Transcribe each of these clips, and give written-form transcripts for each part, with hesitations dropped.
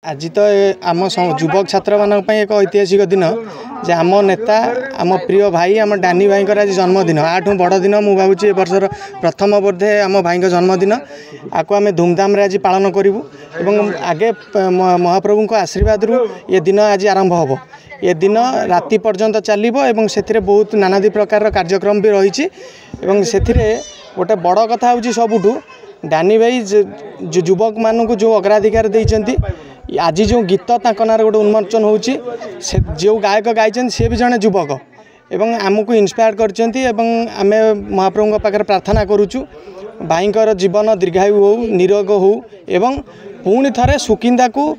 आज तो आम युवक छात्र मान एक ऐतिहासिक दिन जे आम नेता आम प्रिय भाई आम डानी भाई आज जन्मदिन आठू बड़ दिन मुझे भावी वर्षर प्रथम बोधे आम भाई जन्मदिन आपको आम धूमधाम आज पालन करूँ एवं आगे महाप्रभु को आशीर्वाद रु ये दिन आज आरंभ हम ये दिन राति पर्यंत चलो से बहुत नानादी प्रकार कार्यक्रम भी रही गोटे बड़ कथा हूँ सबुठू डानी भाई जो युवक मानू जो अग्राधिकार देते आज जो गीत ना गोटे उन्मोचन होची जो गायक गाई सी भी जड़े युवक एवं आमको इन्स्पायर करम महाप्रभु पाखे प्रार्थना करुचु भाईंकर जीवन दीर्घायु हो निरोग हो एवं पुणी थे सुकिंदा को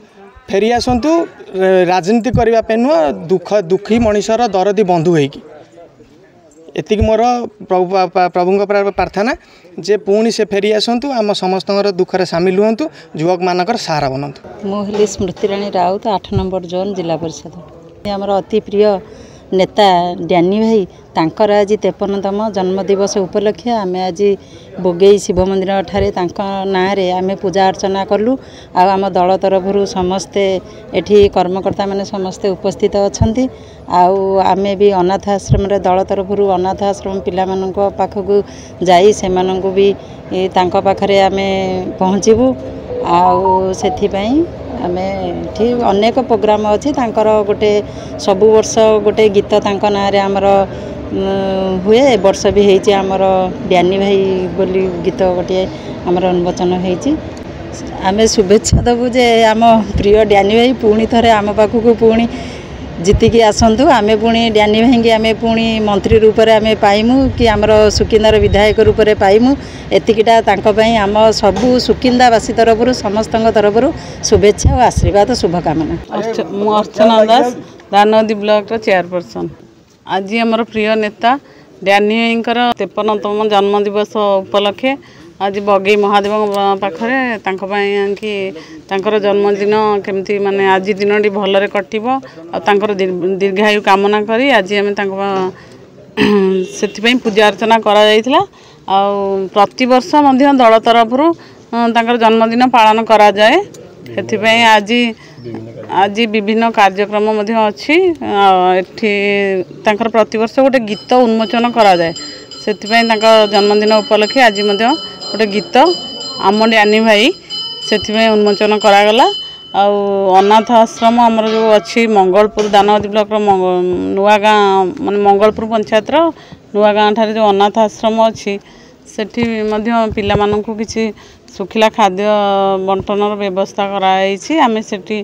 फेरी आसतु राजनीति करने नुह दुखी मनीषर दरदी बंधु होगी एतिक मोर प्रभु प्रार्थना जे पुणी से फेरी आसतु आम समस्त दुखरे सामिल हूँ युवक मानकर सहारा बनतु। मुझे स्मृतिराणी राउत 8 नंबर जोन जिला परिषद आमर अति प्रिय नेता डानी भाई तांकर आज 53तम जन्मदिवस उपलक्षे आम आज बोगई शिव मंदिर ठारे ना आम पूजा अर्चना कलु आम दल तरफ समस्ते एठी कर्मकर्ता माने समस्ते उपस्थित अच्छा आम भी अनाथ आश्रम दल तरफ अनाथ आश्रम पिला पाखक जाई से भी तांको पाखरे आम पहुँचबू आउ आम ये अनेक प्रोग्राम अच्छी गोटे सबु वर्ष गोटे गीत ना आमर हुए ए वर्ष भी होती आमर डानी भाई बोली गीत गोटे आमर उन्मोचन होती आम शुभेच्छा देवु जे आम प्रिय डानी भाई पुणी थे आम पाखक पुणी जीतिकी आसतु आम पुणी डानी भाई आम पुणी मंत्री रूप में आम पाइमु कि आमर सुकिंदार विधायक रूप में पाइमु एतिकीटा आम सबू सुकिंदावासी तरफ समस्त तरफ शुभेच्छा और आशीर्वाद शुभकामना। अर्चना दास दानदी ब्लॉक चेयरपर्सन आज आमर प्रिय नेता डानी भाईंकर 53तम जन्मदिवस उपलक्षे आज बगई महादेव पाखरे कि जन्मदिन केमती माने आज दिन भलरे कटिबो और दीर्घायु कामना करी आज आम से पूजा अर्चना करा जायतिला प्रति वर्ष दल तरफ जन्मदिन पालन करा जाए से आज आज विभिन्न कार्यक्रम अच्छी प्रति वर्ष गोटे गीत उन्मोचन करा जाए से जन्मदिन उपलक्षे आज गोटे गीत आम डानी भाई से उन्मोचन करागला अनाथ आश्रम आमर जो अच्छी मंगलपुर दानवदी ब्लॉक नुआ गाँ मान मंगलपुर पंचायत नुआ गाँ ठारे जो अनाथ आश्रम अच्छी सेठी पिला माननकु किछि सुखिला खाद्य बंटनर व्यवस्था कराई आम सेठी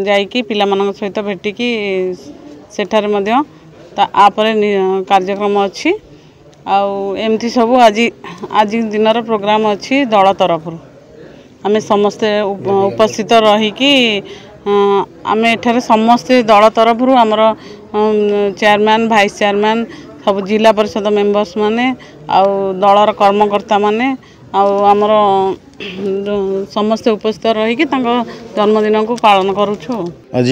जाइकी पिला मानक सहित भेटिकी सेठारे मध्य आपरे कार्यक्रम अच्छी एमती सब आज दिन प्रोग्राम अच्छी दल तरफ आम समस्ते उपस्थित रहीकि आम एठारे समस्ते दल तरफ आमर चेयरमैन भाइस चेयरमैन सब जिला परिषद मेंबर्स माने दलर कर्मकर्ता माने आमर समस्ते उपस्थित रहीकि जन्मदिन को पालन करुछु। आज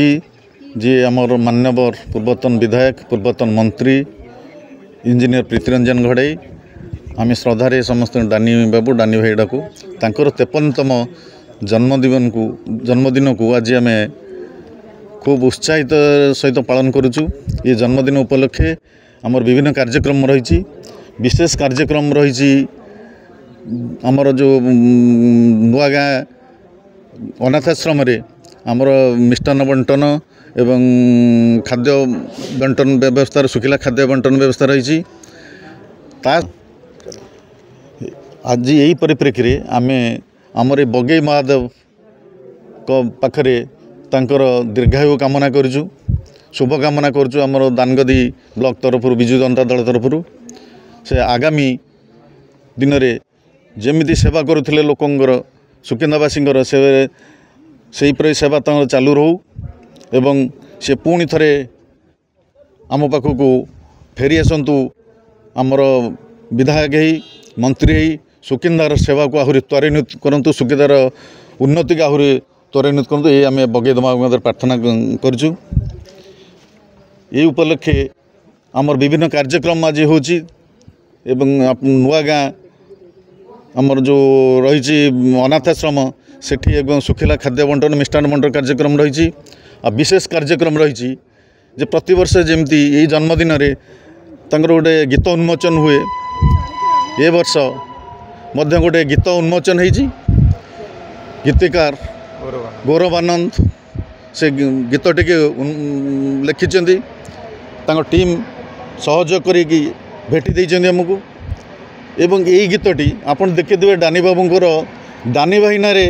जी आमर मान्यवर पूर्वतन विधायक पूर्वतन मंत्री इंजीनियर प्रीतिरंजन घड़ई आम श्रद्धारे समस्त डानी बाबू डानी भाई डाकू तांकर 53तम जन्मदिन को आज आम खूब उत्साहित सहित पालन करुचु। ये जन्मदिन उपलक्षे आमर विभिन्न कार्यक्रम रही विशेष कार्यक्रम रही आमर जो नुआ गाँ अनाथाश्रम आमर मिष्टान्न बंटन एवं खाद्य बंटन व्यवस्था सुखिला खाद्य बंटन व्यवस्था रही आज यही परिप्रेक्षी आम आमर बगई महादेव को पाखरे तांकर दीर्घायु कामना करूँ शुभ कामना करूँ आमर दानगदी ब्लॉक तरफ विजु जनता दल तरफ से आगामी दिन में जमी सेवा करुले लोकंर सुकिंदावासी से सेवा चालू रहू एवं से पुणी थे आम पाखक फेरी आसतु आमर विधायक ही मंत्री ही सुकिंदार सेवा को आहरी त्वरान्वित करूँ सुकिंदार उन्नति को आहरी त्वरान्वित करूँ ये आम बगई दमा प्रार्थना करूँ। ये उपलक्षे आमर विभिन्न कार्यक्रम आज होची एवं नुआ गाँ आमर जो रही अनाथाश्रम सेठी एवं सुखिला खाद्य बंटन मिष्टान बंटन कार्यक्रम रही विशेष कार्यक्रम रही जे प्रतिवर्ष जमती यही जन्मदिन गोटे गीत उन्मोचन हुए ए वर्ष मध्य गोटे गीत उन्मोचन होती गीतिकार गौरवानंद से गीतटी लिखिं टीम सहयोग करी भेटी देइछन्ति हमकु एवं यही गीतटी आपन देखिथिबे डानी बाबूंकर डानी भाईना रे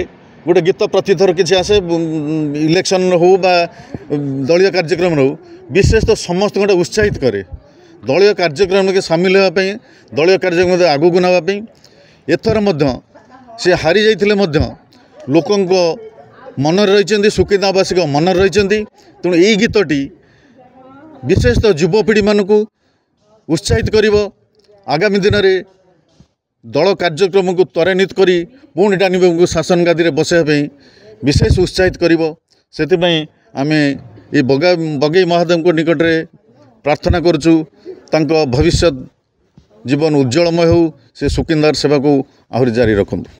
गोटे गीत प्रतिथर किसी आसे इलेक्शन हो बा दलीय कार्यक्रम हो विशेष तो समस्त गोटे उत्साहित करे दलीय कार्यक्रम के सामिल होगापी दलीय कार्यक्रम आगू नापी एथर से हारी जाइए लोकों मन रही सुकिंदावासी मन रही तेणु यही गीतटी विशेष तो युवपीढ़ी मानक उत्साहित कर आगामी दिन में दल कार्यक्रम को त्वरान्वित करी पुणी डानी बाबू शासन गादी में बसाई विशेष उत्साहित कर आम ये बगई महादेव को निकट में प्रार्थना करुचु भविष्य जीवन उज्जवलमय हो से सुकिंदार सेवा को आहरी जारी रखु।